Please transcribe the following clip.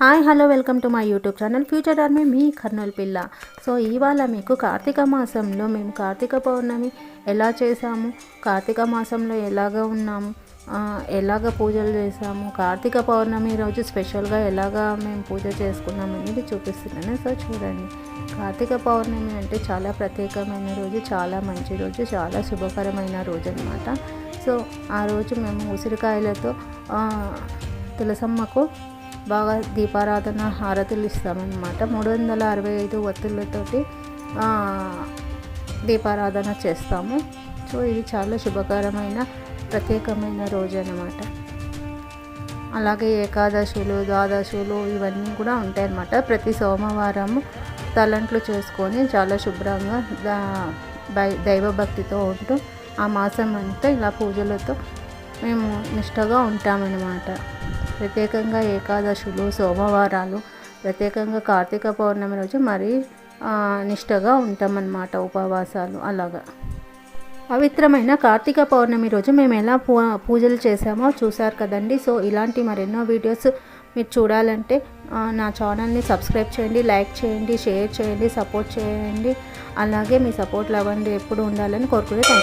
Hi hello welcome to my YouTube channel future army మీ కర్నూలు పిల్ల. So ఇవాళ మీకు కార్తీక మాసంలో మేము కార్తీక పౌర్ణమి ఎలా చేసాము, కార్తీక మాసంలో ఎలాగ ఉన్నాము, ఎలాగ పూజలు చేసాము, కార్తీక పౌర్ణమి రోజు స్పెషల్గా ఎలాగా మేము పూజ చేసుకున్నాము అనేది చూపిస్తున్నాను. సో చూడండి, కార్తీక పౌర్ణమి అంటే చాలా ప్రత్యేకమైన రోజు, చాలా మంచి రోజు, చాలా శుభకరమైన రోజు అన్నమాట. సో ఆ రోజు మేము ఉసిరికాయలతో తులసమ్మకు బాగా దీపారాధన హారతులు ఇస్తామన్నమాట. 365 ఒత్తులతోటి దీపారాధన చేస్తాము. సో ఇది చాలా శుభకరమైన ప్రత్యేకమైన రోజు అన్నమాట. అలాగే ఏకాదశులు, ద్వాదశులు ఇవన్నీ కూడా ఉంటాయన్నమాట. ప్రతి సోమవారము తలంట్లు చేసుకొని చాలా శుభ్రంగా దైవభక్తితో ఉంటూ ఆ మాసం అంతా ఇలా పూజలతో మేము నిష్టగా ఉంటామన్నమాట. ప్రత్యేకంగా ఏకాదశులు, సోమవారాలు, ప్రత్యేకంగా కార్తీక పౌర్ణమి రోజు మరీ నిష్టగా ఉంటామన్నమాట, ఉపవాసాలు. అలాగా పవిత్రమైన కార్తీక పౌర్ణమి రోజు మేము ఎలా పూజలు చేసామో చూసారు కదండి. సో ఇలాంటి మరెన్నో వీడియోస్ మీరు చూడాలంటే నా ఛానల్ని సబ్స్క్రైబ్ చేయండి, లైక్ చేయండి, షేర్ చేయండి, సపోర్ట్ చేయండి. అలాగే మీ సపోర్ట్ లవండి ఎప్పుడు ఉండాలని కోరుకునే